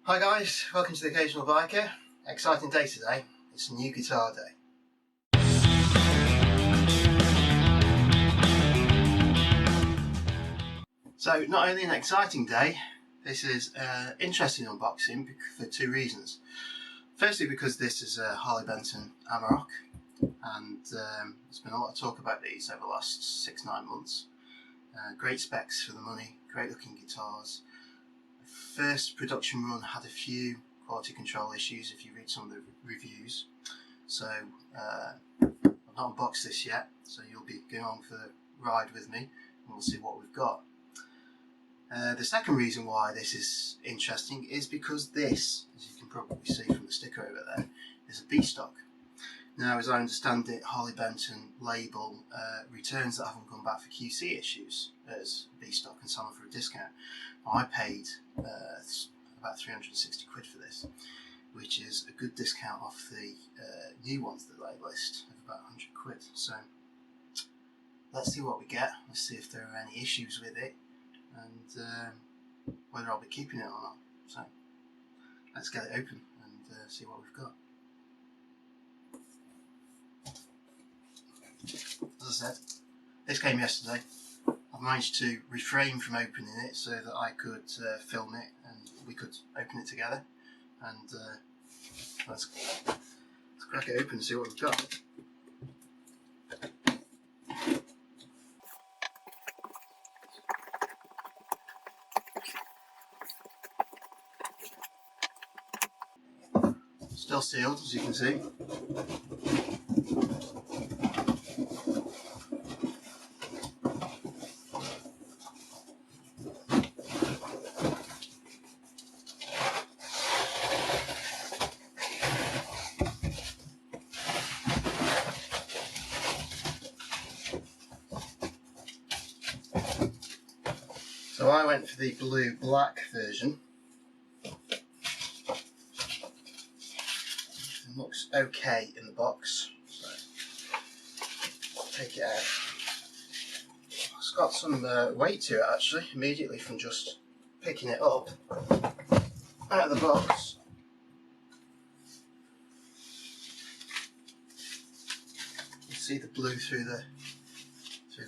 Hi guys, welcome to the Occasional Biker. Exciting day today, it's new guitar day. So not only an exciting day, this is an interesting unboxing for two reasons. Firstly because this is a Harley Benton Amarok, and there's been a lot of talk about these over the last 6-9 months. Great specs for the money, great looking guitars. The first production run had a few quality control issues if you read some of the reviews, so I've not unboxed this yet, so you'll be going on for the ride with me and we'll see what we've got. The second reason why this is interesting is because this, as you can probably see from the sticker over there, is a B stock. Now, as I understand it, Harley Benton label returns that haven't come back for QC issues as B stock and sell them for a discount. I paid about 360 quid for this, which is a good discount off the new ones that they list of about 100 quid. So let's see what we get. Let's see if there are any issues with it and whether I'll be keeping it or not. So let's get it open and see what we've got. As I said, this came yesterday. I've managed to refrain from opening it so that I could film it and we could open it together. And let's crack it open and see what we've got. Still sealed, as you can see. So I went for the blue-black version. It looks okay in the box, so take it out. It's got some weight to it actually, immediately from just picking it up out of the box. You see the blue through the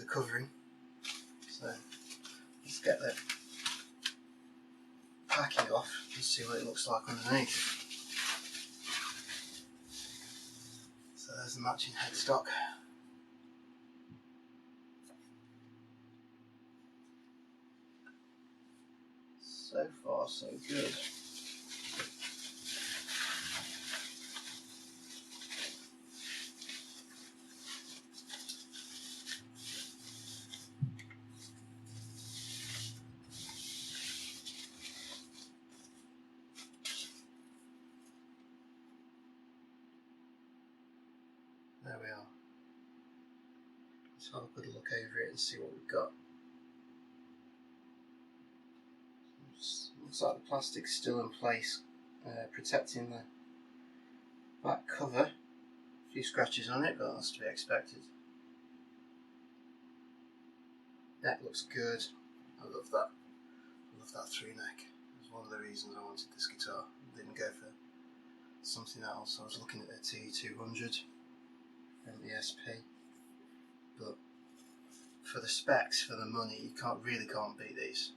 covering. So let's get the packing off and see what it looks like underneath. So there's the matching headstock. So far so good. There we are. Let's have a good look over it and see what we've got. Looks like the plastic's still in place, protecting the back cover. A few scratches on it, but that's to be expected. Neck looks good. I love that. I love that through neck. It was one of the reasons I wanted this guitar. I didn't go for something else. I was looking at the T200 from the SP, but for the specs, for the money, you really can't beat these,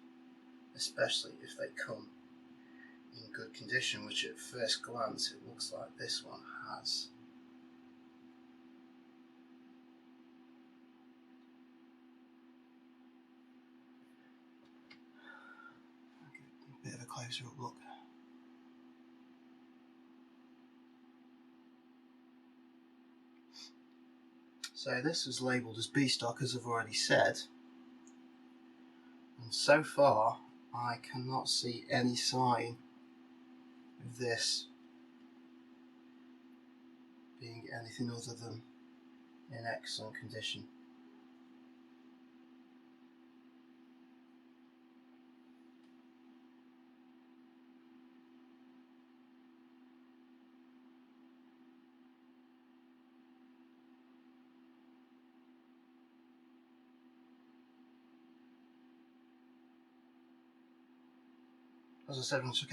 especially if they come in good condition, which at first glance it looks like this one has. A bit of a closer up look. So this was labelled as B stock, as I've already said, and so far I cannot see any sign of this being anything other than in excellent condition. As I said, when I took it out